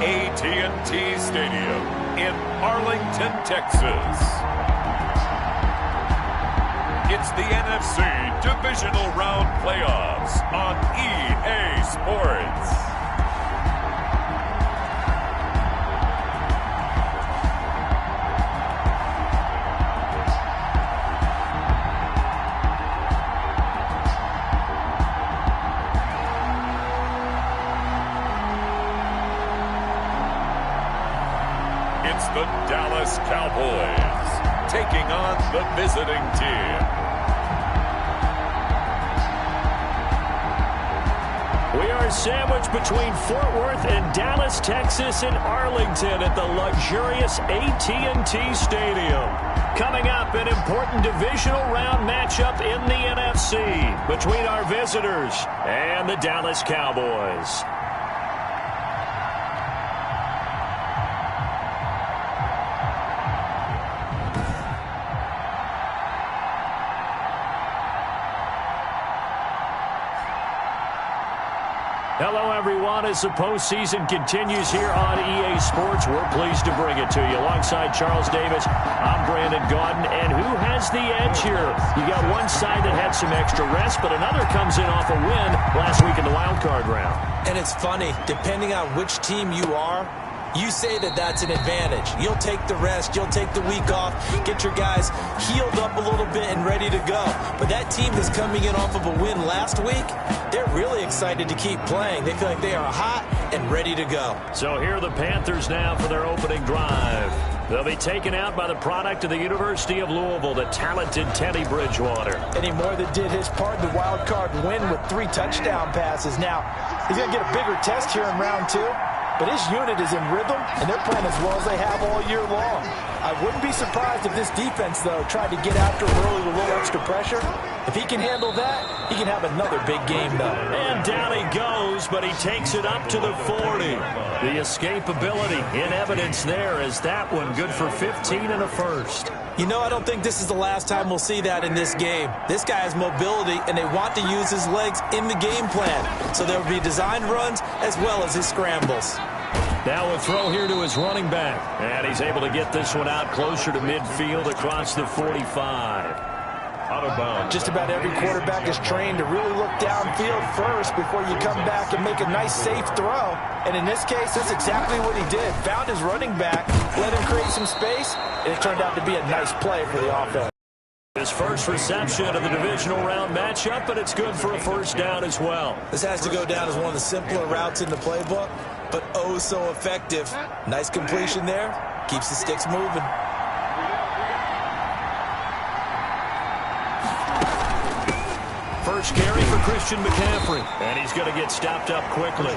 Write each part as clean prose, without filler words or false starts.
AT&T Stadium in Arlington, Texas. It's the NFC Divisional Round Playoffs on EA Sports. It's the Dallas Cowboys taking on the visiting team. We are sandwiched between Fort Worth and Dallas, Texas, and Arlington at the luxurious AT&T Stadium. Coming up, an important divisional round matchup in the NFC between our visitors and the Dallas Cowboys. Hello, everyone. As the postseason continues here on EA Sports, we're pleased to bring it to you. Alongside Charles Davis, I'm Brandon Gaudin. And who has the edge here? You got one side that had some extra rest, but another comes in off a win last week in the wild card round. And it's funny, depending on which team you are, you say that that's an advantage. You'll take the rest. You'll take the week off. Get your guys healed up a little bit and ready to go. But that team that's coming in off of a win last week, they're really excited to keep playing. They feel like they are hot and ready to go. So here are the Panthers now for their opening drive. They'll be taken out by the product of the University of Louisville, the talented Teddy Bridgewater. And he more than did his part in the wild card win with 3 touchdown passes. Now, he's going to get a bigger test here in round 2. But his unit is in rhythm, and they're playing as well as they have all year long. I wouldn't be surprised if this defense, though, tried to get after him early with a little extra pressure. If he can handle that, he can have another big game, though. And down he goes, but he takes it up to the 40. The escapability in evidence there as that one good for 15 and a first. You know, I don't think this is the last time we'll see that in this game. This guy has mobility, and they want to use his legs in the game plan. So there will be designed runs as well as his scrambles. Now a throw here to his running back. And he's able to get this one out closer to midfield across the 45. Out of bounds. Just about every quarterback is trained to really look downfield first before you come back and make a nice, safe throw. And in this case, that's exactly what he did. Found his running back, let him create some space, and it turned out to be a nice play for the offense. His first reception of the divisional round matchup, but it's good for a first down as well. This has to go down as one of the simpler routes in the playbook, but oh so effective. Nice completion there. Keeps the sticks moving. First carry for Christian McCaffrey. And he's going to get stopped up quickly.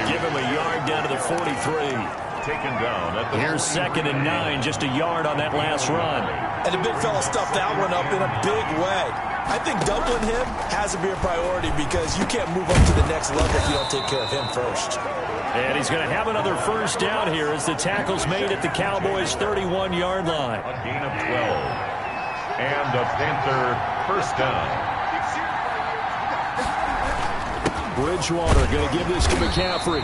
Give him a yard down to the 43. Taken down at the Here's 2nd and 9, just a yard on that last run. And the big fella stuffed that one up in a big way. I think doubling him has to be a priority because you can't move up to the next level if you don't take care of him first. And he's going to have another first down here as the tackle's made at the Cowboys' 31-yard line. A gain of 12. And a Panther first down. Bridgewater going to give this to McCaffrey.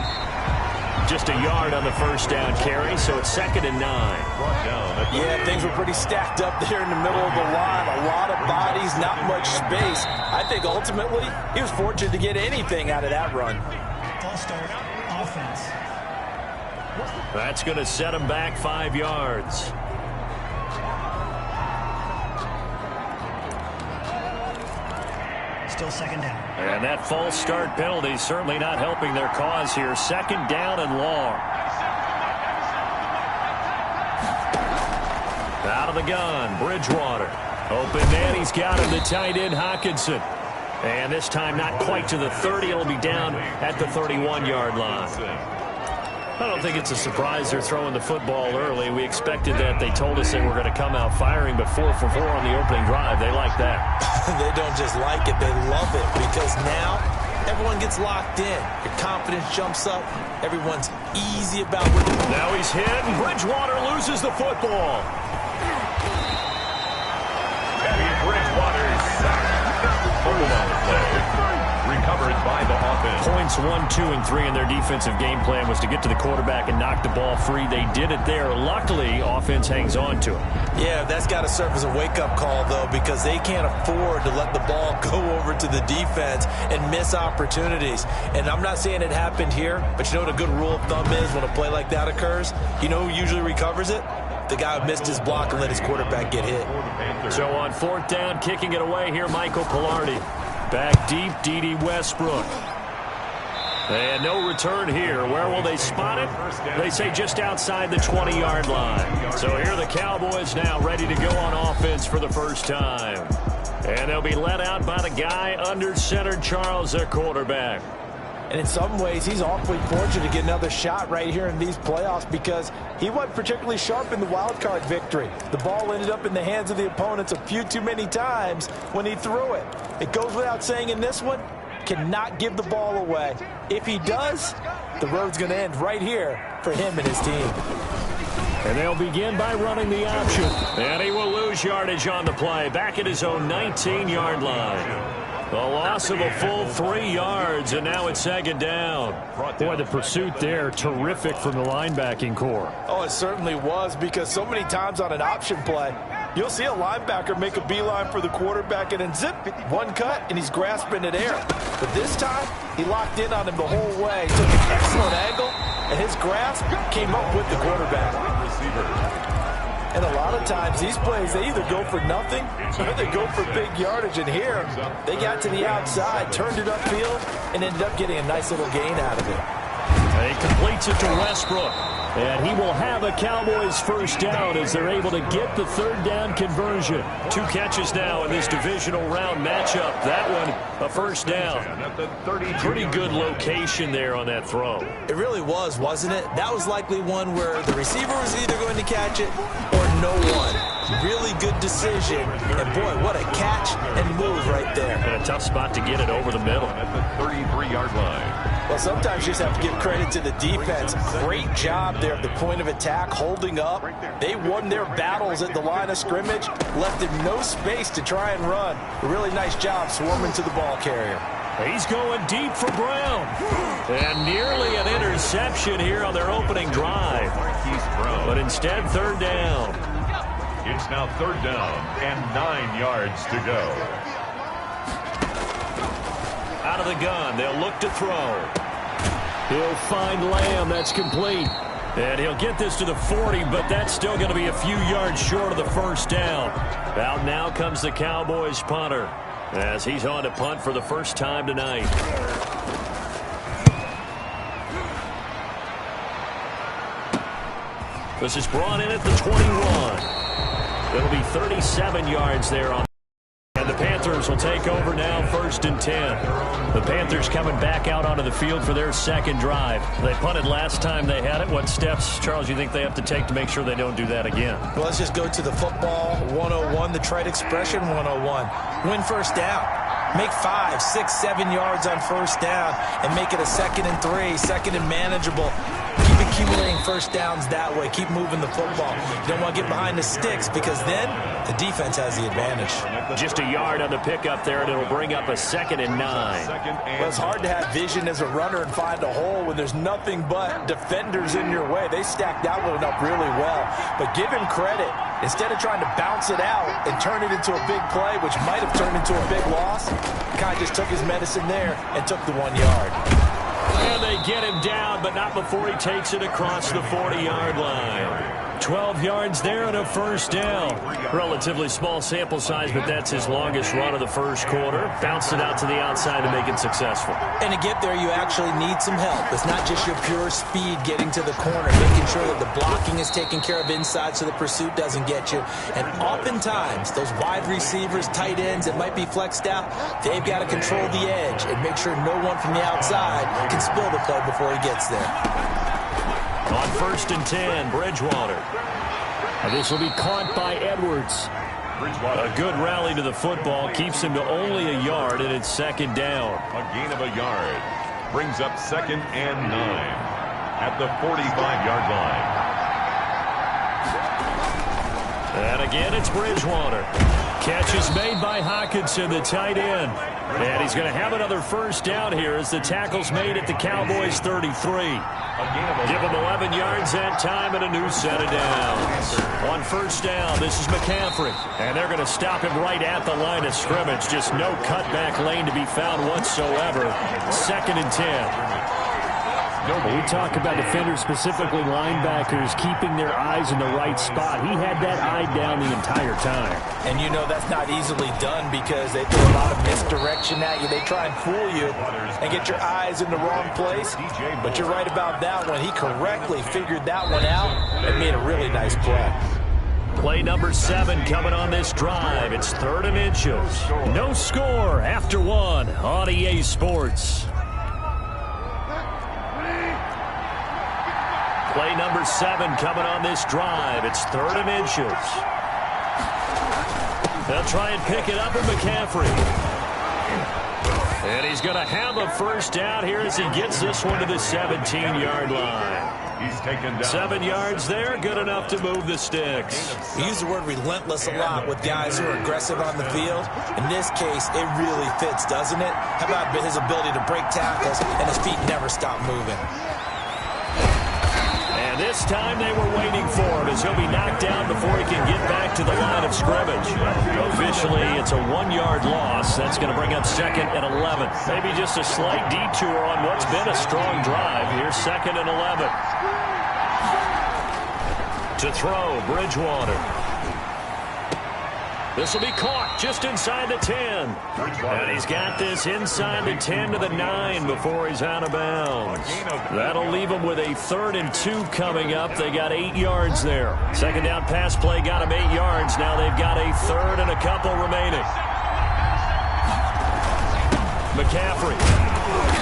Just a yard on the first down carry, so it's 2nd and 9. Yeah, things were pretty stacked up there in the middle of the line. A lot of bodies, not much space. I think ultimately he was fortunate to get anything out of that run. All-start offense. That's going to set him back 5 yards. Still 2nd down. And that false start penalty certainly not helping their cause here. 2nd down and long. Out of the gun, Bridgewater. Open man, he's got him, the tight end, Hockenson. And this time not quite to the 30. It'll be down at the 31-yard line. I don't think it's a surprise they're throwing the football early. We expected that. They told us they were going to come out firing, but 4 for 4 on the opening drive. They like that. They don't just like it, they love it, because now everyone gets locked in. Your confidence jumps up. Everyone's easy about what they're doing. Now he's hit, and Bridgewater loses the football. Teddy Bridgewater's sack. Hold on the play. Recovered by the offense. points 1, 2, and 3 in their defensive game plan was to get to the quarterback and knock the ball free. They did it there. Luckily, offense hangs on to it. Yeah, that's got to serve as a wake-up call, though, because they can't afford to let the ball go over to the defense and miss opportunities. And I'm not saying it happened here, but you know what a good rule of thumb is when a play like that occurs? You know who usually recovers it? The guy who missed his block and let his quarterback get hit. So on 4th down, kicking it away here, Michael Pilardi. Back deep, D.D. Westbrook. And no return here. Where will they spot it? They say just outside the 20-yard line. So here the Cowboys now ready to go on offense for the first time. And they'll be led out by the guy under center, Charles, their quarterback. And in some ways, he's awfully fortunate to get another shot right here in these playoffs because he wasn't particularly sharp in the wild card victory. The ball ended up in the hands of the opponents a few too many times when he threw it. It goes without saying in this one, cannot give the ball away. If he does, the road's going to end right here for him and his team. And they'll begin by running the option. And he will lose yardage on the play. Back at his own 19-yard line. The loss of a full 3 yards, and now it's 2nd down. Boy, the pursuit there, terrific from the linebacking core. Oh, it certainly was, because so many times on an option play, you'll see a linebacker make a beeline for the quarterback and then zip, one cut, and he's grasping at air. But this time, he locked in on him the whole way, took an excellent angle, and his grasp came up with the quarterback. And a lot of times, these plays, they either go for nothing or they go for big yardage. And here, they got to the outside, turned it upfield, and ended up getting a nice little gain out of it. And he completes it to Westbrook. And he will have a Cowboys first down as they're able to get the 3rd down conversion. 2 catches now in this divisional round matchup. That one, a first down. Pretty good location there on that throw. It really was, wasn't it? That was likely one where the receiver was either going to catch it or no one. Really good decision. And, boy, what a catch and move right there. And a tough spot to get it over the middle. At the 33-yard line. Well, sometimes you just have to give credit to the defense. Great job there at the point of attack, holding up. They won their battles at the line of scrimmage, left him no space to try and run. A really nice job swarming to the ball carrier. He's going deep for Brown. And nearly an interception here on their opening drive. But instead, 3rd down. It's now 3rd down and 9 yards to go. Out of the gun, they'll look to throw. He'll find Lamb. That's complete. And he'll get this to the 40, but that's still going to be a few yards short of the first down. Out now comes the Cowboys punter as he's on to punt for the first time tonight. This is brought in at the 21. It'll be 37 yards there on. And the Panthers will take over now, 1st and 10. The Panthers coming back out onto the field for their 2nd drive. They punted last time they had it. What steps, Charles, you think they have to take to make sure they don't do that again? Well, let's just go to the football 101, the trade expression 101. Win first down. Make 5, 6, 7 yards on first down and make it a 2nd and 3, 2nd and manageable. Keep accumulating first downs that way. Keep moving the football. You don't want to get behind the sticks because then the defense has the advantage. Just a yard on the pickup there, and it'll bring up a 2nd and 9. Well, it's hard to have vision as a runner and find a hole when there's nothing but defenders in your way. They stacked that one up really well. But give him credit. Instead of trying to bounce it out and turn it into a big play, which might have turned into a big loss, the guy just took his medicine there and took the 1 yard. And they get him down, but not before he takes it across the 40-yard line. 12 yards there and a first down. Relatively small sample size, but that's his longest run of the first quarter. Bounced it out to the outside to make it successful. And to get there, you actually need some help. It's not just your pure speed getting to the corner, making sure that the blocking is taken care of inside so the pursuit doesn't get you. And oftentimes, those wide receivers, tight ends that might be flexed out, they've got to control the edge and make sure no one from the outside can spill the play before he gets there. On 1st and 10, Bridgewater. This will be caught by Edwards. A good rally to the football keeps him to only a yard, and it's 2nd down. A gain of a yard brings up 2nd and 9 at the 45-yard line. And again, it's Bridgewater. Catch is made by Hockenson, the tight end. And he's going to have another first down here as the tackle's made at the Cowboys 33. Give him 11 yards that time and a new set of downs. On first down, this is McCaffrey. And they're going to stop him right at the line of scrimmage. Just no cutback lane to be found whatsoever. 2nd and 10. When we talk about defenders, specifically linebackers, keeping their eyes in the right spot. He had that eye down the entire time. And you know that's not easily done because they throw a lot of misdirection at you. They try and fool you and get your eyes in the wrong place. But you're right about that one. He correctly figured that one out and made a really nice play. Play number 7 coming on this drive. It's 3rd and inches. No score after 1 on EA Sports. Play number 7 coming on this drive. It's 3rd and inches. They'll try and pick it up with McCaffrey. And he's going to have a first down here as he gets this one to the 17-yard line. He's taken down. 7 yards there, good enough to move the sticks. We use the word relentless a lot with guys who are aggressive on the field. In this case, it really fits, doesn't it? How about his ability to break tackles and his feet never stop moving? This time they were waiting for him as he'll be knocked down before he can get back to the line of scrimmage. Officially, it's a 1-yard loss. That's going to bring up 2nd and 11. Maybe just a slight detour on what's been a strong drive. Here's 2nd and 11. To throw, Bridgewater. This will be caught just inside the 10. And he's got this inside the 10 to the 9 before he's out of bounds. That'll leave him with a 3rd and 2 coming up. They got 8 yards there. 2nd down pass play got him 8 yards. Now they've got a 3rd and a couple remaining. McCaffrey.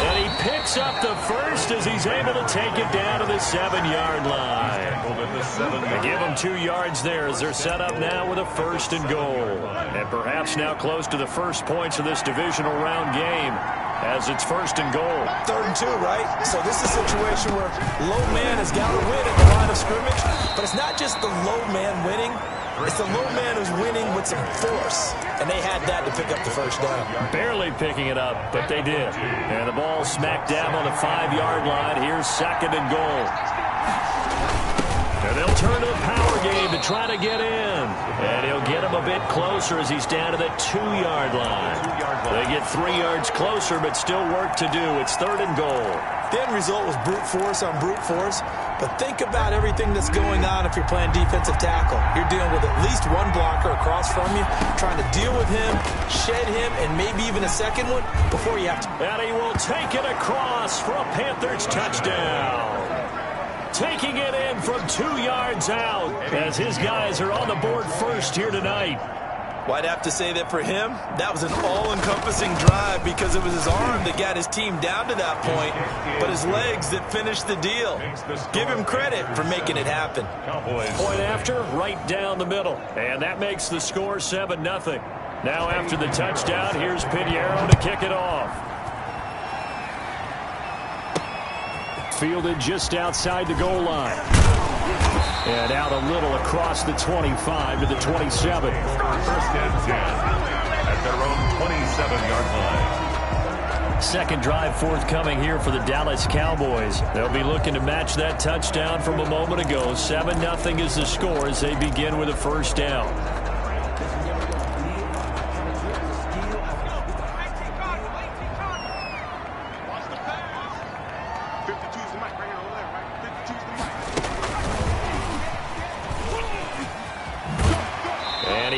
And he picks up the first as he's able to take it down to the 7-yard line. They give him 2 yards there as they're set up now with a 1st and goal. And perhaps now close to the first points of this divisional round game as it's 1st and goal. 3rd and 2, right? So this is a situation where low man has got to win at the line of scrimmage. But it's not just the low man winning. It's the low man who's winning with some force. And they had that to pick up the first down. Barely picking it up, but they did. And the ball smacked down on the 5-yard line. Here's 2nd and goal. And they'll turn to the power game to try to get in. And he'll get him a bit closer as he's down to the 2-yard line. They get 3 yards closer, but still work to do. It's 3rd and goal. The end result was brute force on brute force. But think about everything that's going on if you're playing defensive tackle. You're dealing with at least one blocker across from you, trying to deal with him, shed him, and maybe even a second one before you have to. And he will take it across for a Panthers touchdown. Taking it in from 2 yards out as his guys are on the board first here tonight. Well, I'd have to say that for him, that was an all-encompassing drive because it was his arm that got his team down to that point, but his legs that finished the deal. Give him credit for making it happen. Point after, right down the middle. And that makes the score 7-0. Now after the touchdown, here's Pinheiro to kick it off. Fielded just outside the goal line. And out a little across the 25 to the 27. 1st and 10 at their own 27-yard line. Second drive forthcoming here for the Dallas Cowboys. They'll be looking to match that touchdown from a moment ago. 7-0 is the score as they begin with a 1st down.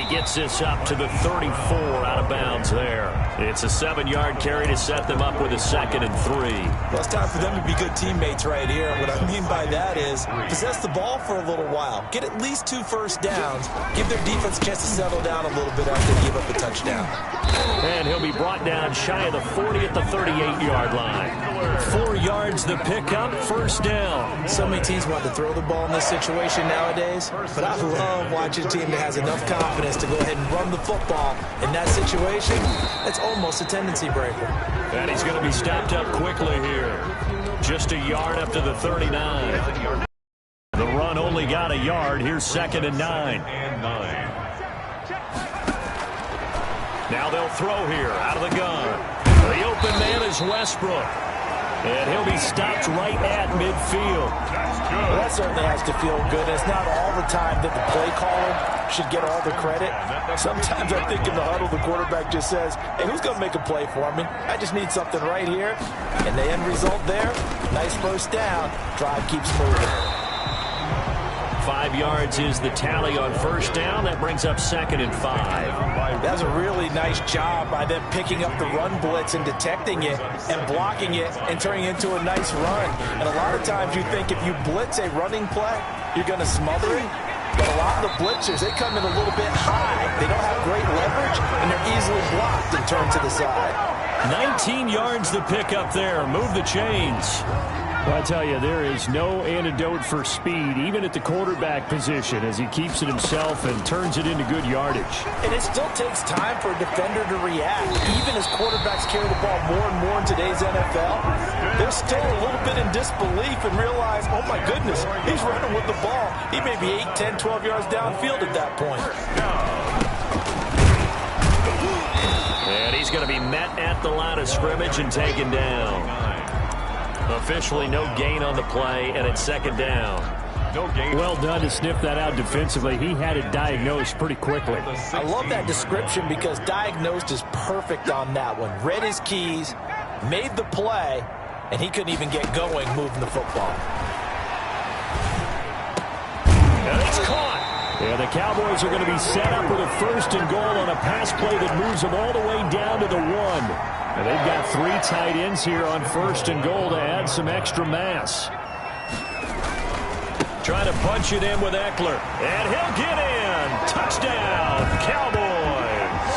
Gets this up to the 34 out of bounds there. It's a 7-yard carry to set them up with a 2nd and 3. Well, it's time for them to be good teammates right here. What I mean by that is possess the ball for a little while. Get at least 2 first downs. Give their defense a chance to settle down a little bit after they give up a touchdown. And he'll be brought down shy of the 40 at the 38-yard line. 4 yards the pickup, 1st down. So many teams want to throw the ball in this situation nowadays, but I love watching a team that has enough confidence to go ahead and run the football. In that situation, it's almost a tendency breaker. And he's going to be stopped up quickly here. Just a yard up to the 39. The run only got a yard. Here's 2nd and 9. Now they'll throw here out of the gun. The open man is Westbrook. And he'll be stopped right at midfield. Well, that certainly has to feel good. It's not all the time that the play caller should get all the credit. Sometimes I think in the huddle, the quarterback just says, hey, who's going to make a play for me? I just need something right here. And the end result there, nice first down. Drive keeps moving. 5 yards is the tally on first down. That brings up 2nd and 5. That's a really nice job by them picking up the run blitz and detecting it and blocking it and turning it into a nice run. And a lot of times you think if you blitz a running play, you're going to smother it. But a lot of the blitzers, they come in a little bit high. They don't have great leverage, and they're easily blocked and turned to the side. 19 yards to pick up there. Move the chains. Well, I tell you, there is no antidote for speed, even at the quarterback position, as he keeps it himself and turns it into good yardage. And it still takes time for a defender to react. Even as quarterbacks carry the ball more and more in today's NFL, they're still a little bit in disbelief and realize, oh my goodness, he's running with the ball. He may be 8, 10, 12 yards downfield at that point. And he's going to be met at the line of scrimmage and taken down. Officially no gain on the play, and it's 2nd down. No gain. Well done to sniff that out defensively. He had it diagnosed pretty quickly. I love that description because diagnosed is perfect on that one. Read his keys, made the play, and he couldn't even get going moving the football. And it's caught. Yeah, the Cowboys are going to be set up with a 1st and goal on a pass play that moves them all the way down to the 1. And they've got 3 tight ends here on 1st and goal to add some extra mass. Trying to punch it in with Eckler. And he'll get in. Touchdown, Cowboys.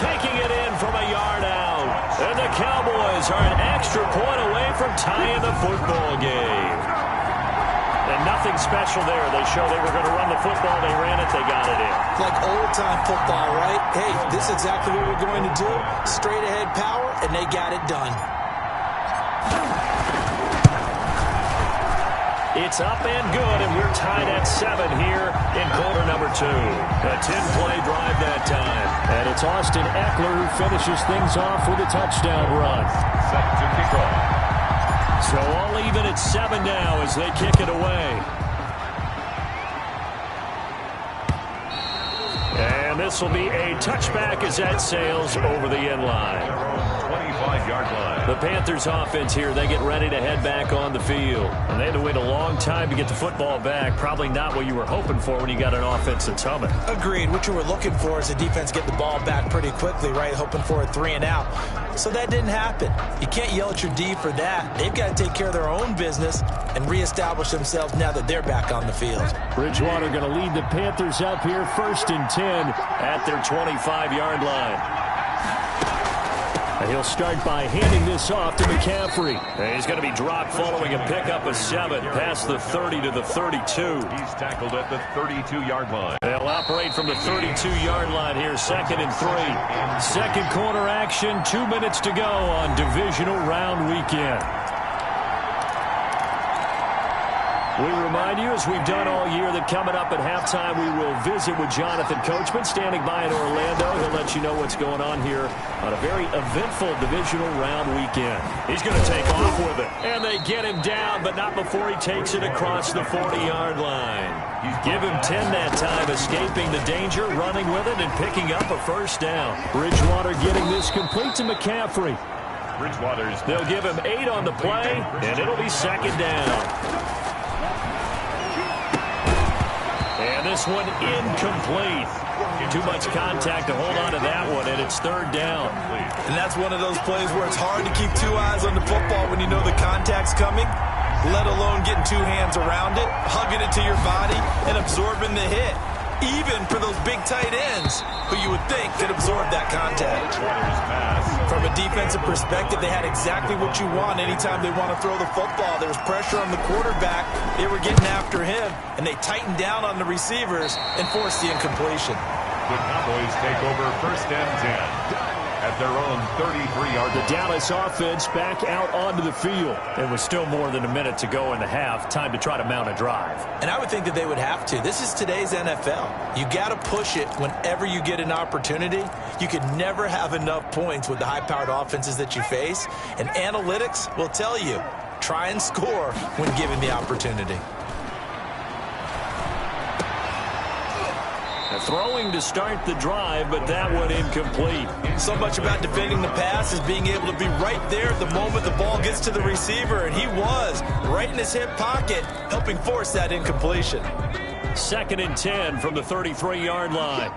Taking it in from a yard out. And the Cowboys are an extra point away from tying the football game. And nothing special there. They show they were going to run the football. They ran it. They got it in. Like old-time football, right? Hey, this is exactly what we're going to do. Straight-ahead power, and they got it done. It's up and good, and we're tied at 7 here in quarter number 2. A 10-play drive that time. And it's Austin Eckler who finishes things off with a touchdown run. Set to kick off. So all even at 7 now as they kick it away. And this will be a touchback as that sails over the end line. 25-yard line. The Panthers offense here, they get ready to head back on the field. And they had to wait a long time to get the football back. Probably not what you were hoping for when you got an offense that's humming. Agreed. What you were looking for is the defense get the ball back pretty quickly, right? Hoping for a 3 and out. So that didn't happen. You can't yell at your D for that. They've got to take care of their own business and reestablish themselves now that they're back on the field. Bridgewater going to lead the Panthers up here 1st and 10 at their 25-yard line. And he'll start by handing this off to McCaffrey. And he's going to be dropped following a pickup of 7 past the 30 to the 32. He's tackled at the 32-yard line. They'll operate from the 32-yard line here, 2nd and 3. Second quarter action, 2 minutes to go on Divisional Round Weekend. We remind you, as we've done all year, that coming up at halftime, we will visit with Jonathan Coachman, standing by in Orlando. He'll let you know what's going on here on a very eventful divisional round weekend. He's going to take off with it. And they get him down, but not before he takes it across the 40-yard line. Give him 10 that time, escaping the danger, running with it, and picking up a 1st down. Bridgewater getting this complete to McCaffrey. They'll give him 8 on the play, and it'll be 2nd down. And this one incomplete. Too much contact to hold on to that one, and it's 3rd down. And that's one of those plays where it's hard to keep 2 eyes on the football when you know the contact's coming, let alone getting 2 hands around it, hugging it to your body, and absorbing the hit. Even for those big tight ends who you would think could absorb that contact. From a defensive perspective, they had exactly what you want anytime they want to throw the football. There was pressure on the quarterback. They were getting after him, and they tightened down on the receivers and forced the incompletion. The Cowboys take over 1st and 10 at at their own 33-yard. The Dallas offense back out onto the field. There was still more than a minute to go in the half. Time to try to mount a drive. And I would think that they would have to. This is today's NFL. You got to push it whenever you get an opportunity. You could never have enough points with the high-powered offenses that you face. And analytics will tell you, try and score when given the opportunity. Throwing to start the drive, but that one incomplete. So much about defending the pass is being able to be right there at the moment the ball gets to the receiver, and he was right in his hip pocket, helping force that incompletion. 2nd and 10 from the 33-yard line.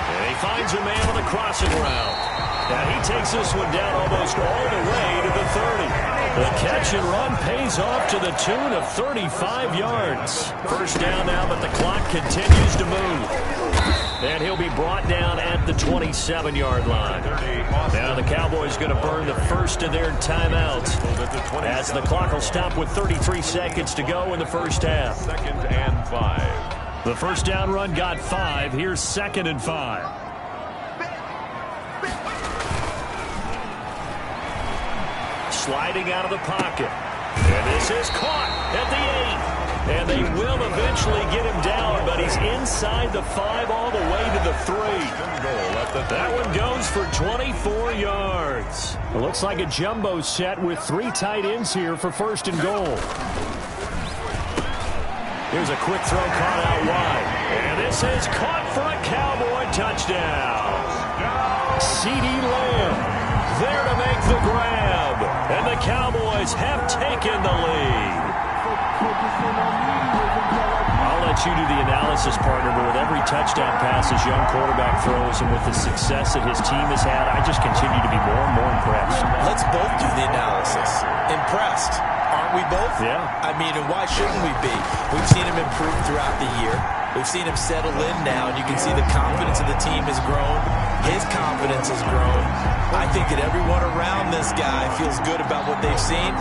And he finds a man on the crossing route. Now he takes this one down almost all the way to the 30. The catch and run pays off to the tune of 35 yards. First down now, but the clock continues to move. And he'll be brought down at the 27-yard line. Now the Cowboys going to burn the first of their timeouts, as the clock will stop with 33 seconds to go in the first half. 2nd and 5. The first down run got 5. Here's 2nd and 5. Sliding out of the pocket. And this is caught at the 8. And they will eventually get him down, but he's inside the 5 all the way to the 3. That one goes for 24 yards. It looks like a jumbo set with 3 tight ends here for 1st and goal. Here's a quick throw caught out wide. And this is caught for a Cowboy touchdown. CeeDee Lamb there to make the grab. And the Cowboys have taken the lead. I'll let you do the analysis, partner, but with every touchdown pass his young quarterback throws and with the success that his team has had, I just continue to be more and more impressed. Let's both do the analysis. Impressed. Aren't we both? Yeah. I mean, and why shouldn't we be? We've seen him improve throughout the year. We've seen him settle in now, and you can see the confidence of the team has grown. His confidence has grown. I think that everyone around this guy feels good about what they've seen,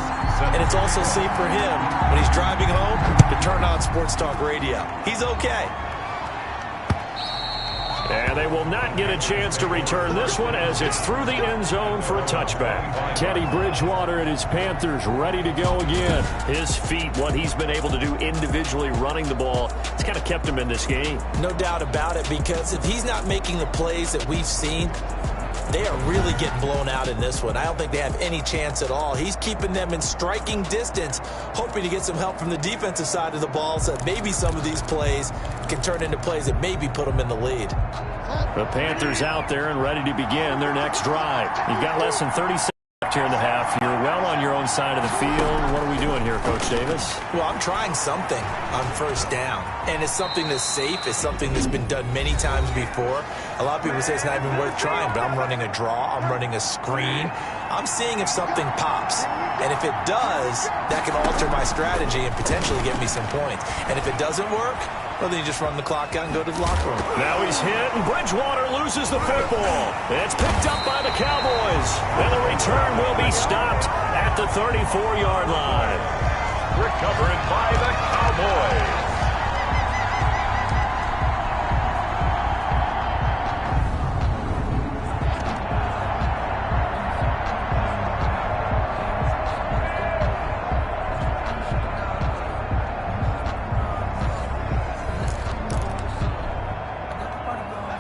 and it's also safe for him when he's driving home to turn on Sports Talk Radio. He's okay. And they will not get a chance to return this one as it's through the end zone for a touchback. Teddy Bridgewater and his Panthers ready to go again. His feet, what he's been able to do individually running the ball, it's kind of kept him in this game. No doubt about it, because if he's not making the plays that we've seen, they are really getting blown out in this one. I don't think they have any chance at all. He's keeping them in striking distance, hoping to get some help from the defensive side of the ball so that maybe some of these plays can turn into plays that maybe put them in the lead. The Panthers out there and ready to begin their next drive. You've got less than 30 seconds left here in the half. You're well on your own side of the field. What are we doing here, Coach Davis? Well, I'm trying something on 1st down, and it's something that's safe. It's something that's been done many times before. A lot of people say it's not even worth trying, but I'm running a draw. I'm running a screen. I'm seeing if something pops. And if it does, that can alter my strategy and potentially get me some points. And if it doesn't work, well, then you just run the clock out and go to the locker room. Now he's hit, and Bridgewater loses the football. It's picked up by the Cowboys. And the return will be stopped at the 34-yard line. Recovered by the Cowboys.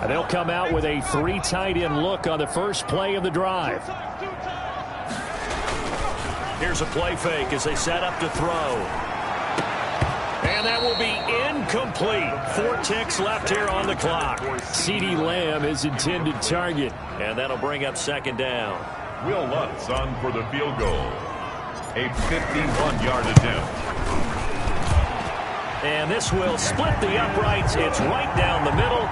They'll come out with a 3 tight end look on the first play of the drive. Here's a play fake as they set up to throw. And that will be incomplete. 4 ticks left here on the clock. CeeDee Lamb is intended target. And that'll bring up 2nd down. Will Lutz on for the field goal. A 51-yard attempt. And this will split the uprights. It's right down the middle.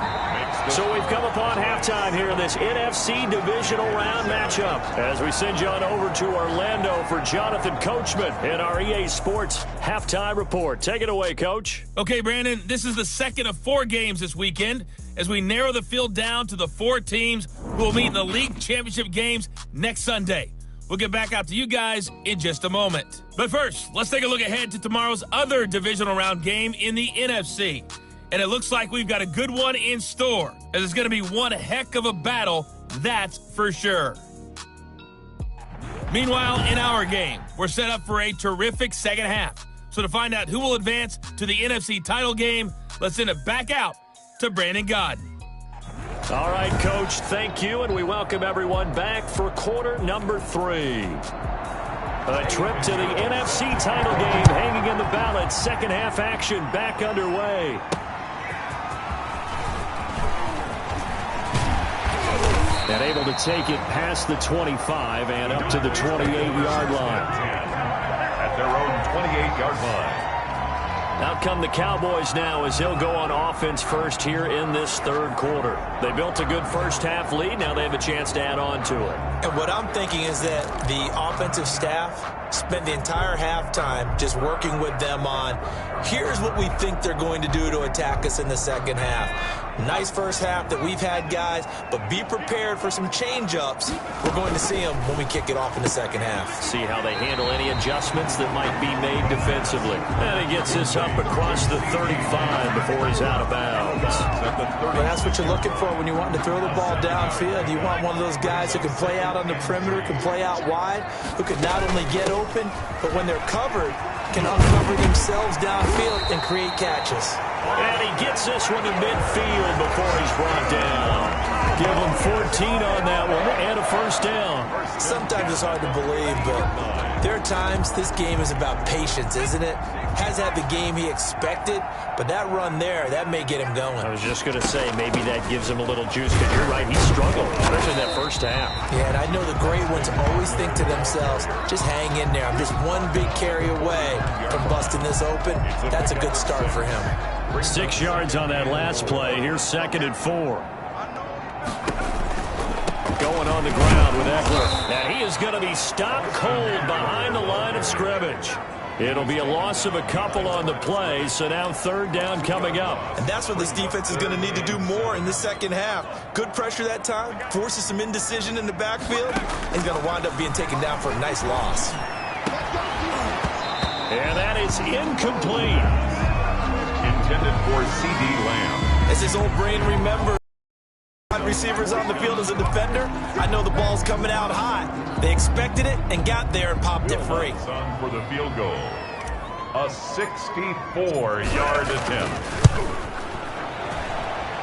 So we've come upon halftime here in this NFC Divisional Round matchup as we send you on over to Orlando for Jonathan Coachman in our EA Sports Halftime Report. Take it away, Coach. Okay, Brandon, this is the second of 4 games this weekend as we narrow the field down to the 4 teams who will meet in the league championship games next Sunday. We'll get back out to you guys in just a moment. But first, let's take a look ahead to tomorrow's other Divisional Round game in the NFC. and it looks like we've got a good one in store, as it's going to be one heck of a battle, that's for sure. Meanwhile, in our game, we're set up for a terrific second half. So to find out who will advance to the NFC title game, let's send it back out to Brandon Gaudin. All right, Coach, thank you, and we welcome everyone back for quarter number 3. A trip to the NFC title game hanging in the balance. Second half action back underway. And able to take it past the 25 and up to the 28-yard line. At their own 28-yard line. Out come the Cowboys now as he'll go on offense first here in this third quarter. They built a good first half lead. Now they have a chance to add on to it. And what I'm thinking is that the offensive staff spent the entire halftime just working with them on, here's what we think they're going to do to attack us in the second half. Nice first half that we've had, guys, but be prepared for some change-ups. We're going to see them when we kick it off in the second half. See how they handle any adjustments that might be made defensively. And he gets this up across the 35 before he's out of bounds. And that's what you're looking for when you want to throw the ball downfield. You want one of those guys who can play out on the perimeter, can play out wide, who can not only get open, but when they're covered, can uncover themselves downfield and create catches. And he gets this one to midfield before he's brought down. Give him 14 on that one and a first down. Sometimes it's hard to believe, but there are times this game is about patience, isn't it? Has had the game he expected, but that run there, that may get him going. I was just going to say, maybe that gives him a little juice, because you're right, he struggled, especially in that first half. Yeah, and I know the great ones always think to themselves, just hang in there. I'm just one big carry away from busting this open. That's a good start for him. 6 yards on that last play. Here's 2nd and 4. Going on the ground with Eckler. Now he is going to be stopped cold behind the line of scrimmage. It'll be a loss of a couple on the play, so now 3rd down coming up. And that's what this defense is going to need to do more in the second half. Good pressure that time, forces some indecision in the backfield, and he's going to wind up being taken down for a nice loss. And that is incomplete. Intended for C.D. Lamb. As his old brain remembers, receivers on the field as a defender, I know the ball's coming out high. They expected it and got there and popped it free. For the field goal. A 64-yard attempt.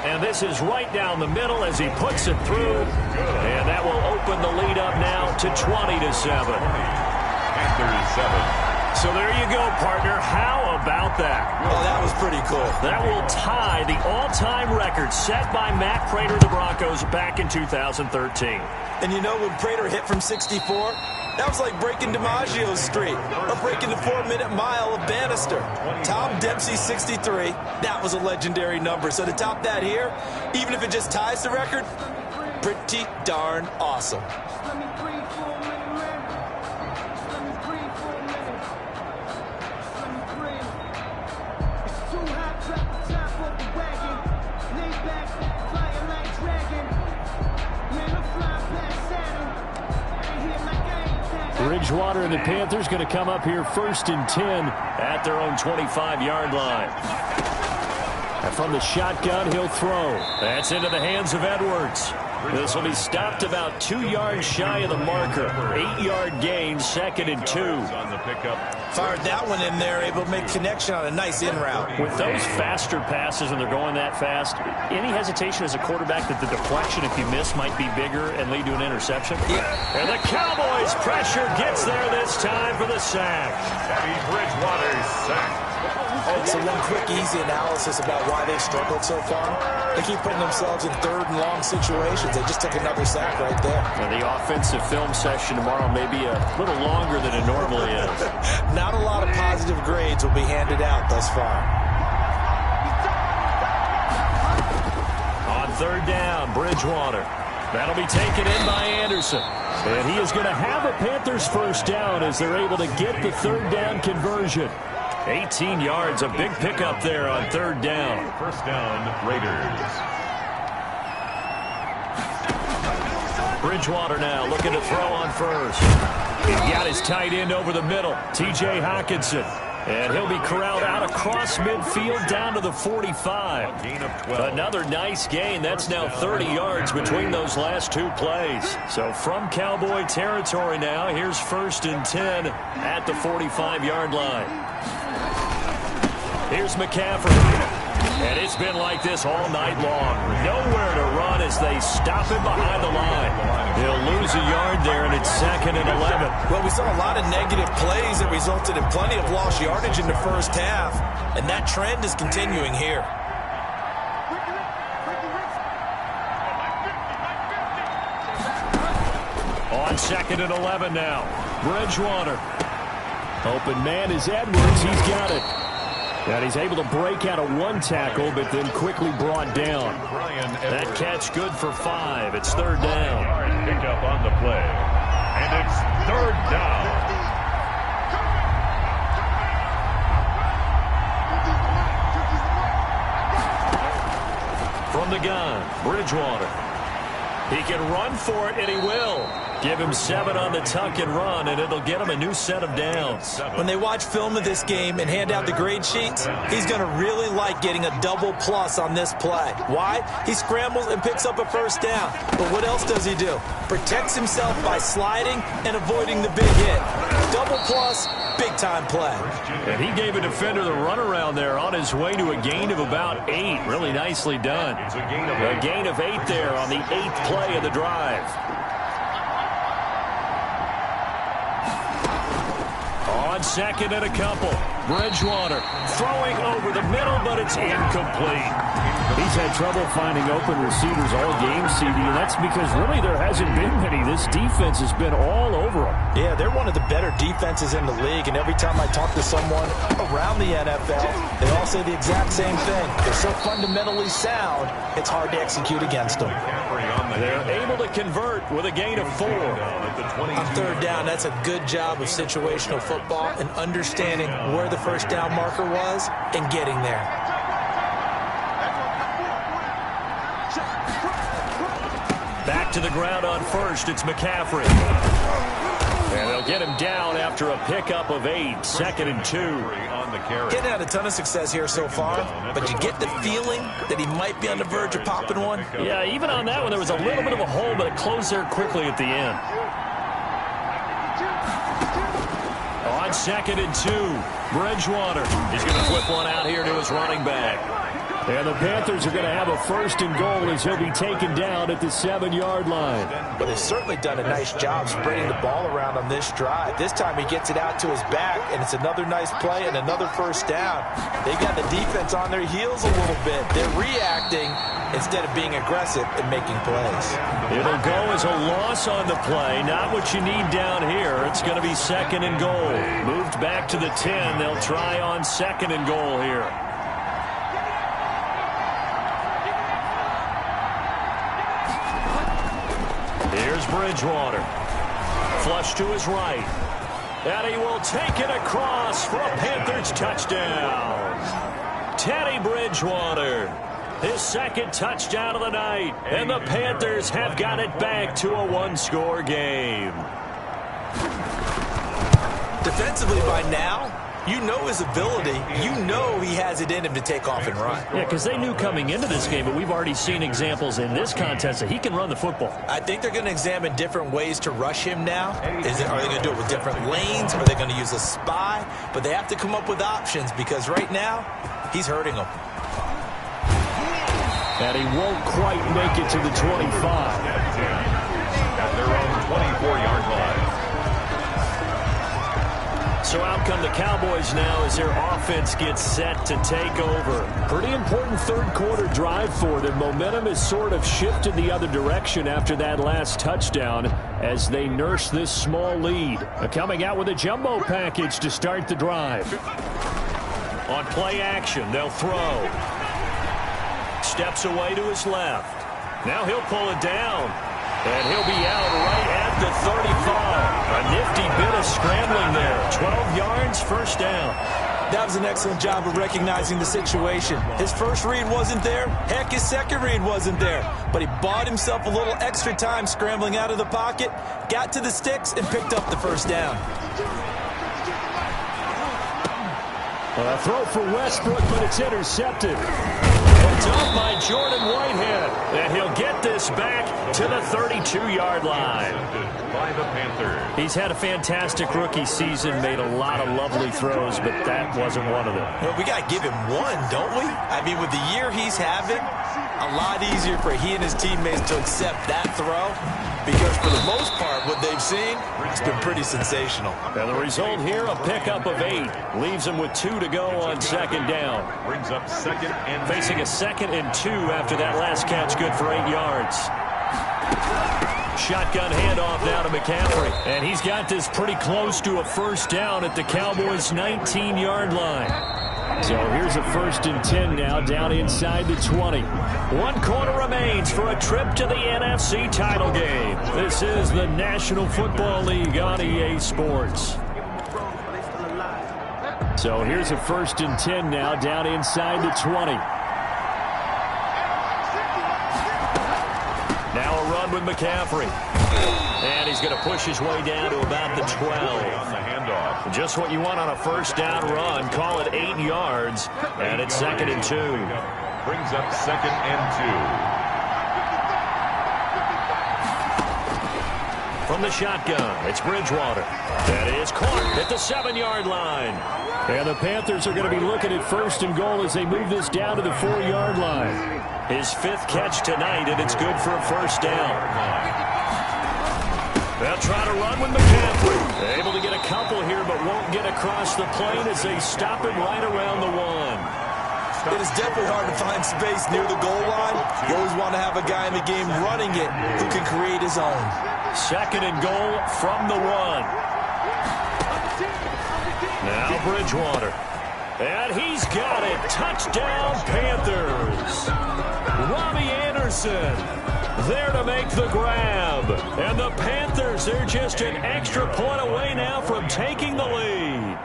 And this is right down the middle as he puts it through. And that will open the lead up now to 20-7. Panthers 7. So there you go, partner. How about that? Oh, that was pretty cool. That will tie the all-time record set by Matt Prater of the Broncos back in 2013. And you know, when Prater hit from 64, that was like breaking DiMaggio's streak or breaking the 4-minute mile of Bannister. Tom Dempsey 63, that was a legendary number. So to top that here, even if it just ties the record, pretty darn awesome. Bridgewater and the Panthers going to come up here 1st and 10 at their own 25-yard line. And from the shotgun, he'll throw. That's into the hands of Edwards. This will be stopped about 2 yards shy of the marker. 8-yard gain, 2nd and 2. On the pickup. Fired that one in there, able to make connection on a nice in route. With those faster passes, and they're going that fast, any hesitation as a quarterback that the deflection, if you miss, might be bigger and lead to an interception? Yeah. And the Cowboys pressure gets there this time for the sack. Teddy Bridgewater sacked. So one quick, easy analysis about why they've struggled so far. They keep putting themselves in 3rd and long situations. They just took another sack right there. And the offensive film session tomorrow may be a little longer than it normally is. Not a lot of positive grades will be handed out thus far. On 3rd down, Bridgewater. That'll be taken in by Anderson. And he is going to have a Panthers first down as they're able to get the 3rd down conversion. 18 yards, a big pickup there on 3rd down. First down, Raiders. Bridgewater now looking to throw on 1st. He's got his tight end over the middle, T.J. Hockenson. And he'll be corralled out across midfield down to the 45. Gain of 12. Another nice gain. That's now 30 yards between those last two plays. So from Cowboy territory now, here's 1st and 10 at the 45-yard line. Here's McCaffrey. And it's been like this all night long. Nowhere to run as they stop him behind the line. He'll lose a yard there, and it's 2nd and 11. Well, we saw a lot of negative plays that resulted in plenty of lost yardage in the first half, and that trend is continuing here. On 2nd and 11 now. Bridgewater. Open man is Edwards. He's got it. And he's able to break out of one tackle, but then quickly brought down. That catch good for 5. It's 3rd down. Pick up on the play. And it's 3rd down. From the gun, Bridgewater. He can run for it, and he will. Give him 7 on the tuck and run, and it'll get him a new set of downs. When they watch film of this game and hand out the grade sheets, he's going to really like getting a double plus on this play. Why? He scrambles and picks up a 1st down. But what else does he do? Protects himself by sliding and avoiding the big hit. Double plus, big-time play. And he gave a defender the runaround there on his way to a gain of about 8. Really nicely done. A gain of 8 there on the 8th play of the drive. On 2nd and a couple. Bridgewater throwing over the middle, but it's incomplete. He's had trouble finding open receivers all game, CD, and that's because really there hasn't been many. This defense has been all over them. Yeah, they're one of the better defenses in the league, and every time I talk to someone around the NFL, they all say the exact same thing. They're so fundamentally sound, it's hard to execute against them. They're able to convert with a gain of 4. On 3rd down, that's a good job of situational football and understanding where the 1st down marker was and getting there. Back to the ground on 1st, it's McCaffrey. And they'll get him down after a pickup of 8, 2nd and 2. Getting had a ton of success here so far, but you get the feeling that he might be on the verge of popping one. Yeah, even on that one, there was a little bit of a hole, but it closed there quickly at the end. On 2nd and 2, Bridgewater. He's going to flip one out here to his running back. And the Panthers are going to have a 1st and goal as he'll be taken down at the 7-yard line. But they've certainly done a nice job spreading the ball around on this drive. This time he gets it out to his back, and it's another nice play and another 1st down. They've got the defense on their heels a little bit. They're reacting instead of being aggressive and making plays. It'll go as a loss on the play, not what you need down here. It's going to be 2nd and goal. Moved back to the 10. They'll try on 2nd and goal here. Here's Bridgewater. Flush to his right. And he will take it across for a Panthers touchdown. Teddy Bridgewater. His 2nd touchdown of the night. And the Panthers have got it back to a 1-score game. Defensively by now, you know his ability. You know he has it in him to take off and run. Yeah, because they knew coming into this game, but we've already seen examples in this contest that he can run the football. I think they're going to examine different ways to rush him now. Are they going to do it with different lanes? Are they going to use a spy? But they have to come up with options because right now, he's hurting them. And he won't quite make it to the 25. At their own 24-yard line. So out come the Cowboys now as their offense gets set to take over. Pretty important 3rd quarter drive for them. Momentum has sort of shifted the other direction after that last touchdown as they nurse this small lead. Coming out with a jumbo package to start the drive. On play action, they'll throw. Steps away to his left. Now he'll pull it down. And he'll be out right at the 35. A nifty bit of scrambling there. 12 yards, 1st down. That was an excellent job of recognizing the situation. His first read wasn't there. Heck, his second read wasn't there. But he bought himself a little extra time scrambling out of the pocket, got to the sticks, and picked up the 1st down. A throw for Westbrook, but it's intercepted. Picked off by Jordan Whitehead. And he'll get this back to the 32-yard line. By the Panthers. He's had a fantastic rookie season, made a lot of lovely throws, but that wasn't one of them. Well, we got to give him one, don't we? I mean, with the year he's having, a lot easier for he and his teammates to accept that throw, because for the most part, what they've seen, it's been pretty sensational. And the result here, a pickup of 8. Leaves him with 2 to go on second down. Brings up second and Facing a 2nd and 2 after that last catch, good for 8 yards. Shotgun handoff now to McCaffrey. And he's got this pretty close to a first down at the Cowboys' 19-yard line. So here's a 1st and 10 now, down inside the 20. 1 quarter remains for a trip to the NFC title game. This is the National Football League on EA Sports. So here's a 1st and 10 now, down inside the 20. Now a run with McCaffrey. And he's going to push his way down to about the 12. on the handoff. Just what you want on a first down run. Call it 8 yards. And it's 2nd and 2. Brings up second and 2. From the shotgun, it's Bridgewater. That is caught at the 7-yard line. And the Panthers are going to be looking at 1st and goal as they move this down to the 4-yard line. His 5th catch tonight, and it's good for a first down. They'll try to run with McCaffrey. Able to get a couple here, but won't get across the plane as they stop him right around the 1. It is definitely hard to find space near the goal line. You always want to have a guy in the game running it who can create his own. 2nd and goal from the 1. Now Bridgewater. And he's got it. Touchdown, Panthers. Robbie Anderson there to make the grab. And the Panthers, they're just an extra point away now from taking the lead.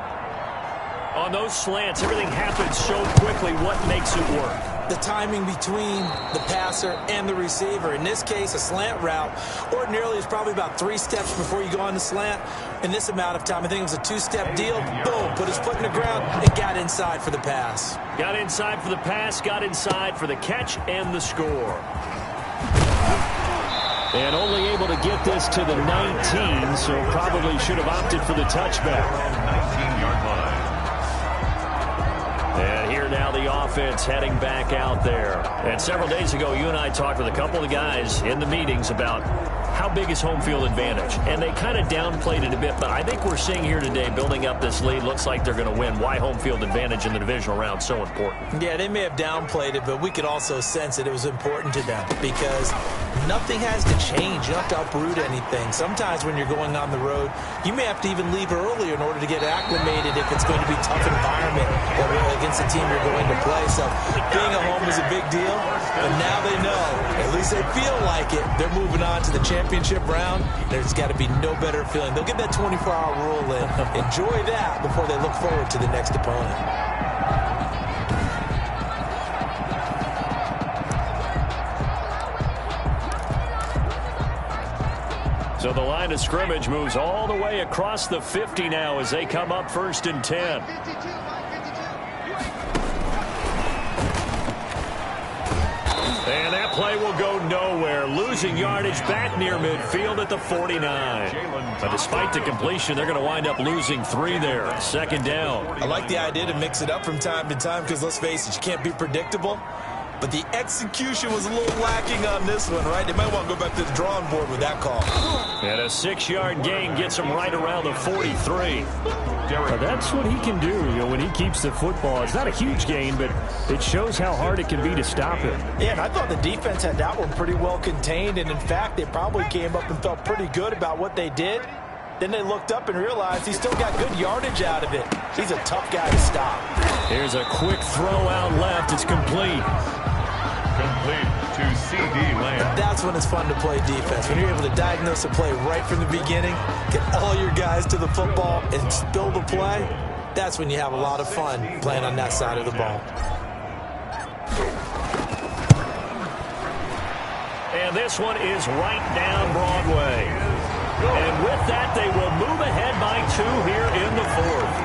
On those slants, everything happens so quickly. What makes it work? The timing between the passer and the receiver. In this case, a slant route ordinarily is probably about 3 steps before you go on the slant. In this amount of time, I think it was a 2-step deal. Boom, put his foot in the ground and got inside for the pass. Got inside for the pass, got inside for the catch and the score. And only able to get this to the 19, so probably should have opted for the touchback. 19-yard line. And here now the offense heading back out there. And several days ago, you and I talked with a couple of guys in the meetings about how big is home field advantage. And they kind of downplayed it a bit, but I think we're seeing here today, building up this lead, looks like they're going to win. Why home field advantage in the divisional round so important? Yeah, they may have downplayed it, but we could also sense that it was important to them because nothing has to change. You don't have to uproot anything. Sometimes when you're going on the road, you may have to even leave earlier in order to get acclimated if it's going to be a tough environment against the team you're going to play. So being at home is a big deal, but now they know, at least they feel like it, they're moving on to the championship round. There's got to be no better feeling. They'll get that 24-hour rule in. Enjoy that before they look forward to the next opponent. So the line of scrimmage moves all the way across the 50 now as they come up 1st and 10. And that play will go nowhere. Losing yardage back near midfield at the 49. But despite the completion, they're going to wind up losing 3 there. 2nd down. I like the idea to mix it up from time to time because, let's face it, you can't be predictable. But the execution was a little lacking on this one, right? They might want to go back to the drawing board with that call. And a 6-yard gain gets him right around the 43. Well, that's what he can do, when he keeps the football. It's not a huge gain, but it shows how hard it can be to stop him. Yeah, and I thought the defense had that one pretty well contained, and in fact, they probably came up and felt pretty good about what they did. Then they looked up and realized he still got good yardage out of it. He's a tough guy to stop. Here's a quick throw out left. It's complete. Complete to CD Lamb. That's when it's fun to play defense. When you're able to diagnose a play right from the beginning, get all your guys to the football, and spill the play, that's when you have a lot of fun playing on that side of the ball. And this one is right down Broadway. And with that, they will move ahead by 2 here in the 4th.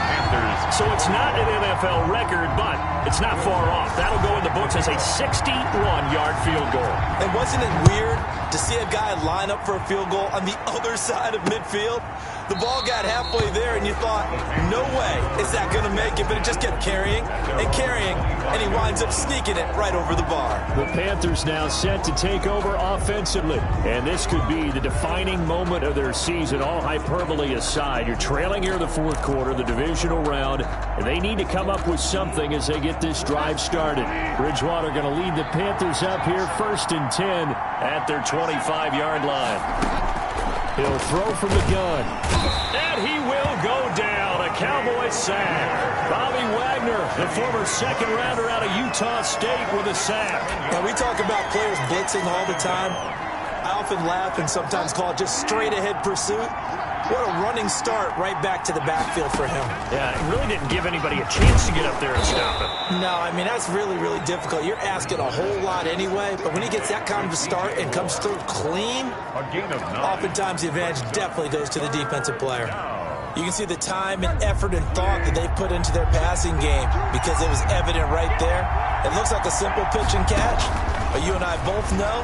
Panthers So it's not an NFL record, but it's not far off. That'll go in the books as a 61-yard field goal. And wasn't it weird to see a guy line up for a field goal on the other side of midfield? The ball got halfway there, and you thought, no way is that going to make it, but it just kept carrying and carrying, and he winds up sneaking it right over the bar. The Panthers now set to take over offensively, and this could be the defining moment of their season, all hyperbole aside. You're trailing here in the fourth quarter, the divisional round, and they need to come up with something as they get this drive started. Bridgewater going to lead the Panthers up here, 1st and 10 at their 25-yard line. He'll throw from the gun. And he will go down. A Cowboys sack. Bobby Wagner, the former second-rounder out of Utah State, with a sack. Now, we talk about players blitzing all the time. I often laugh and sometimes call it just straight-ahead pursuit. What a running start right back to the backfield for him. Yeah, it really didn't give anybody a chance to get up there and stop him. No, I mean, that's really, really difficult. You're asking a whole lot anyway, but when he gets that kind of a start and comes through clean, oftentimes the advantage definitely goes to the defensive player. You can see the time and effort and thought that they put into their passing game because it was evident right there. It looks like a simple pitch and catch, but you and I both know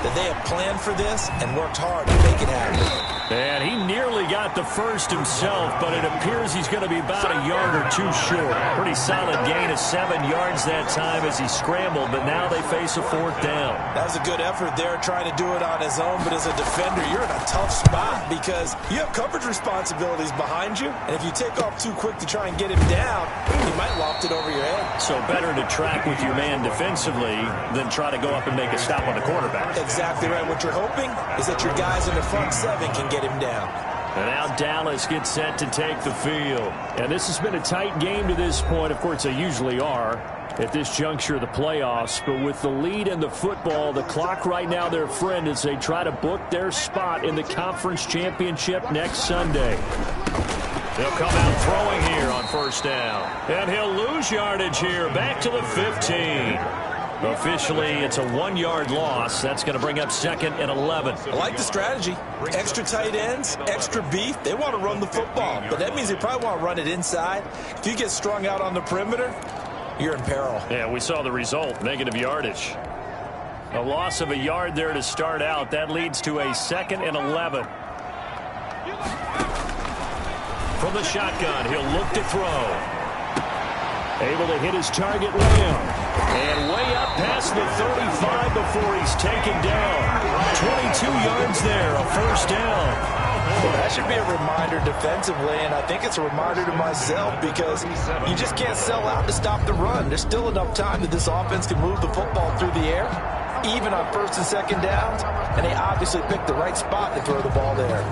that they have planned for this and worked hard to make it happen. And he nearly got the first himself, but it appears he's going to be about a yard or two short. Pretty solid gain of 7 yards that time as he scrambled, but now they face a 4th down. That was a good effort there, trying to do it on his own, but as a defender, you're in a tough spot because you have coverage responsibilities behind you, and if you take off too quick to try and get him down, he might loft it over your head. So better to track with your man defensively than try to go up and make a stop on the quarterback. Exactly right. What you're hoping is that your guys in the front 7 can get him down. And now Dallas gets set to take the field. And this has been a tight game to this point. Of course, they usually are at this juncture of the playoffs. But with the lead in the football, the clock right now their friend as they try to book their spot in the conference championship next Sunday. They'll come out throwing here on 1st down. And he'll lose yardage here back to the 15. Officially, it's a 1-yard loss. That's going to bring up 2nd and 11. I like the strategy. Extra tight ends, extra beef. They want to run the football, but that means they probably want to run it inside. If you get strung out on the perimeter, you're in peril. Yeah, we saw the result, negative yardage. A loss of a yard there to start out. That leads to a 2nd and 11. From the shotgun, he'll look to throw. Able to hit his target, Lamb. And way up past the 35 before he's taken down. 22 yards there, a 1st down. Well, that should be a reminder defensively, and I think it's a reminder to myself because you just can't sell out to stop the run. There's still enough time that this offense can move the football through the air, even on 1st and 2nd downs, and they obviously picked the right spot to throw the ball there.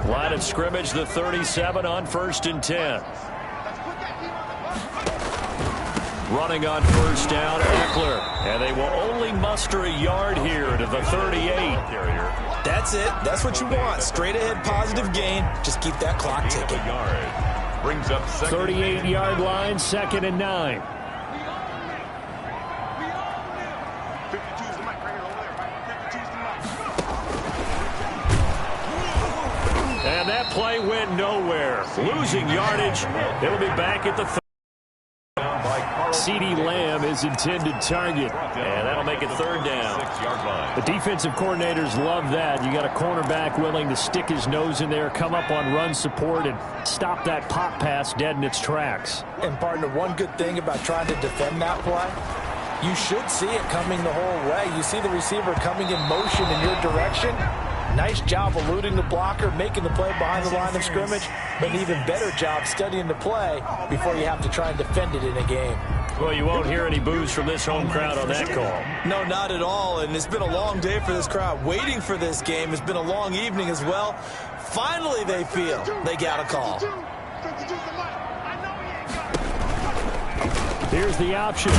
Line of scrimmage, the 37 on 1st and 10. Running on 1st down, Eckler. And they will only muster a yard here to the 38. That's it. That's what you want. Straight ahead positive gain. Just keep that clock ticking. Brings up 38-yard line, 2nd and 9. And that play went nowhere. Losing yardage. It'll be back at the 30. CeeDee Lamb is intended target, and that'll make it 3rd down. The defensive coordinators love that. You got a cornerback willing to stick his nose in there, come up on run support, and stop that pop pass dead in its tracks. And partner, one good thing about trying to defend that play, you should see it coming the whole way. You see the receiver coming in motion in your direction. Nice job eluding the blocker, making the play behind the line of scrimmage, but an even better job studying the play before you have to try and defend it in a game. Well, you won't hear any boos from this home crowd on that call. No, not at all, and it's been a long day for this crowd. Waiting for this game. It's been a long evening as well. Finally, they feel they got a call. Here's the option.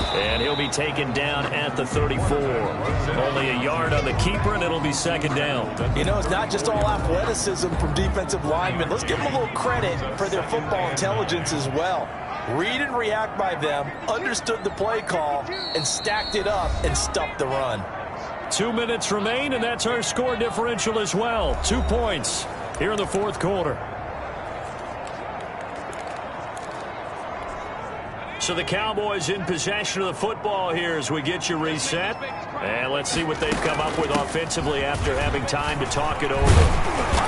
And he'll be taken down at the 34. Only a yard on the keeper, and it'll be 2nd down. You know, it's not just all athleticism from defensive linemen. Let's give them a little credit for their football intelligence as well. Read and react by them, understood the play call, and stacked it up and stuffed the run. 2 minutes remain, and that's our score differential as well. 2 points here in the fourth quarter. So the Cowboys in possession of the football here as we get you reset. And let's see what they've come up with offensively after having time to talk it over.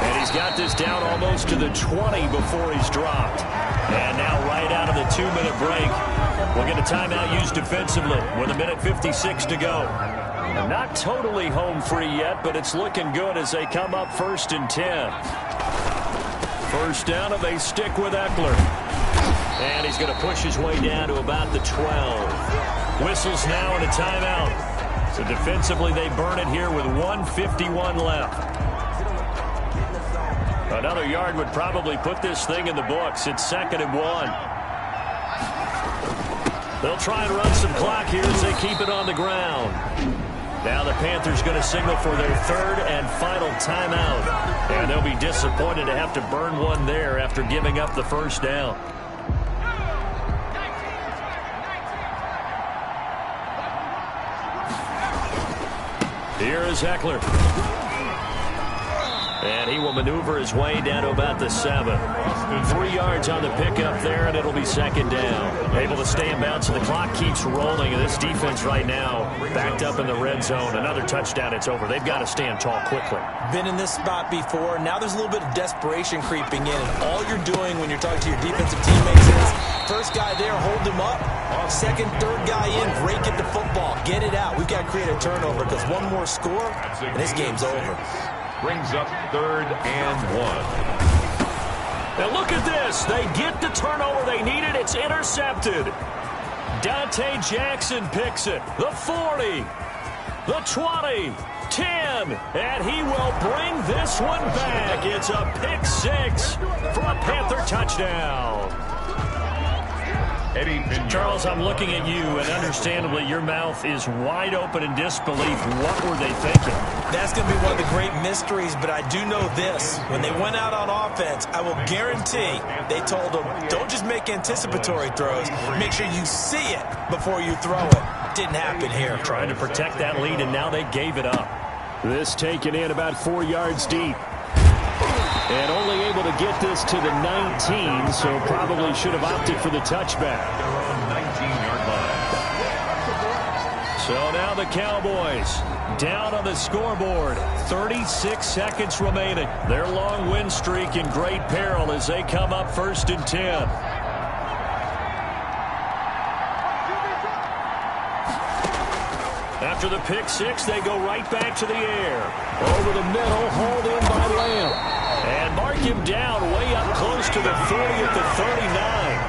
And he's got this down almost to the 20 before he's dropped. And now right out of the 2-minute break, we'll get a timeout used defensively with 1:56 to go. Not totally home free yet, but it's looking good as they come up 1st and 10. First down, and they stick with Eckler. And he's going to push his way down to about the 12. Whistles now and a timeout. So defensively, they burn it here with 1:51 left. Another yard would probably put this thing in the books. It's 2nd and 1. They'll try and run some clock here as they keep it on the ground. Now the Panthers going to signal for their 3rd and final timeout. And they'll be disappointed to have to burn one there after giving up the first down. Here is Eckler. And he will maneuver his way down to about the 7. 3 yards on the pickup there, and it'll be 2nd down. Able to stay in bounds, and the clock keeps rolling. And this defense right now backed up in the red zone. Another touchdown, it's over. They've got to stand tall quickly. Been in this spot before. Now there's a little bit of desperation creeping in. And all you're doing when you're talking to your defensive teammates is first guy there, hold him up. Second, third guy in, break at the football. Get it out. We've got to create a turnover because one more score, and this game's over. Brings up 3rd and 1. And look at this. They get the turnover they needed. It's intercepted. Dante Jackson picks it. The 40. The 20. 10. And he will bring this one back. It's a pick 6 for a Panther touchdown. Charles, I'm looking at you, and understandably, your mouth is wide open in disbelief. What were they thinking? That's going to be one of the great mysteries, but I do know this. When they went out on offense, I will guarantee they told them, don't just make anticipatory throws. Make sure you see it before you throw it. Didn't happen here. Trying to protect that lead, and now they gave it up. This taken in about 4 yards deep. And only able to get this to the 19, so probably should have opted for the touchback. 19-yard line. So now the Cowboys down on the scoreboard. 36 seconds remaining. Their long win streak in great peril as they come up 1st and 10. After the pick 6, they go right back to the air. Over the middle, hauled in by Lamb. And mark him down way up close to the 30 at the 39.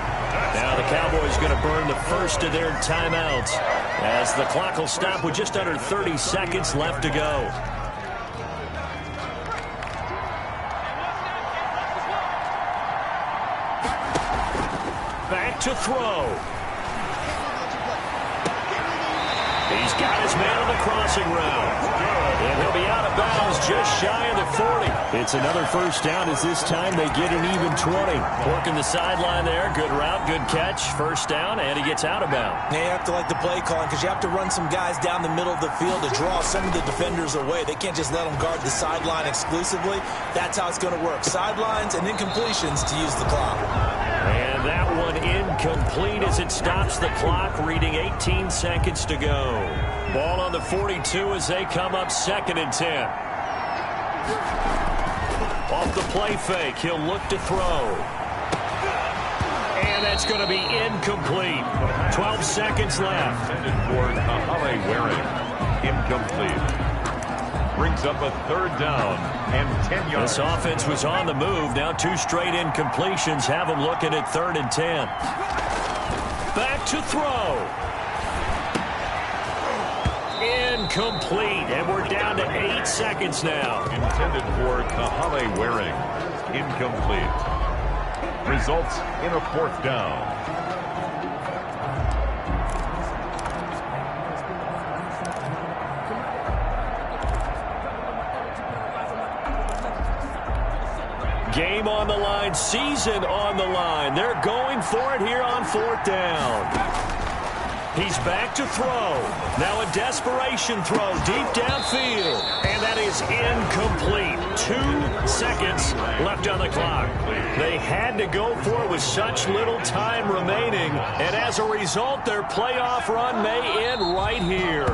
Now the Cowboys going to burn the first of their timeouts as the clock will stop with just under 30 seconds left to go. Back to throw. He's got his man on the crossing route. And he'll be out of bounds just shy of the 40. It's another first down as this time they get an even 20. Working the sideline there. Good route, good catch. First down, and he gets out of bounds. They have to like the play calling because you have to run some guys down the middle of the field to draw some of the defenders away. They can't just let them guard the sideline exclusively. That's how it's going to work. Sidelines and then completions to use the clock. And that one incomplete as it stops the clock, reading 18 seconds to go. Ball on the 42 as they come up 2nd and 10. Off the play fake, he'll look to throw. And that's going to be incomplete. 12 seconds left. Intended for Waring. Incomplete. Brings up a 3rd down and 10 yards. This offense was on the move. Now 2 straight incompletions have them looking at 3rd and 10. Back to throw. Incomplete. And we're down to 8 seconds now. Intended for Waring. Incomplete. Results in a 4th down. Game on the line, season on the line. They're going for it here on 4th down. He's back to throw. Now a desperation throw deep downfield. And that is incomplete. 2 seconds left on the clock. They had to go for it with such little time remaining. And as a result, their playoff run may end right here.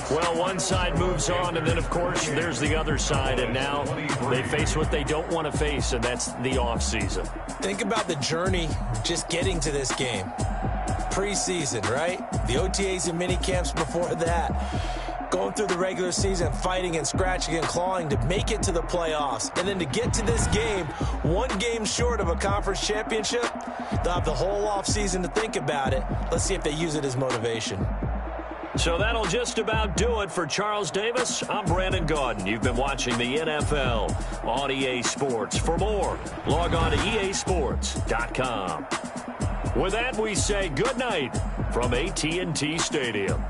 Well, one side moves on, and then, of course, there's the other side, and now they face what they don't want to face, and that's the offseason. Think about the journey just getting to this game. Preseason, right? The OTAs and mini camps before that. Going through the regular season, fighting and scratching and clawing to make it to the playoffs. And then to get to this game, 1 game short of a conference championship, they'll have the whole offseason to think about it. Let's see if they use it as motivation. So that'll just about do it for Charles Davis. I'm Brandon Gaudin. You've been watching the NFL on EA Sports. For more, log on to easports.com. With that, we say good night from AT&T Stadium.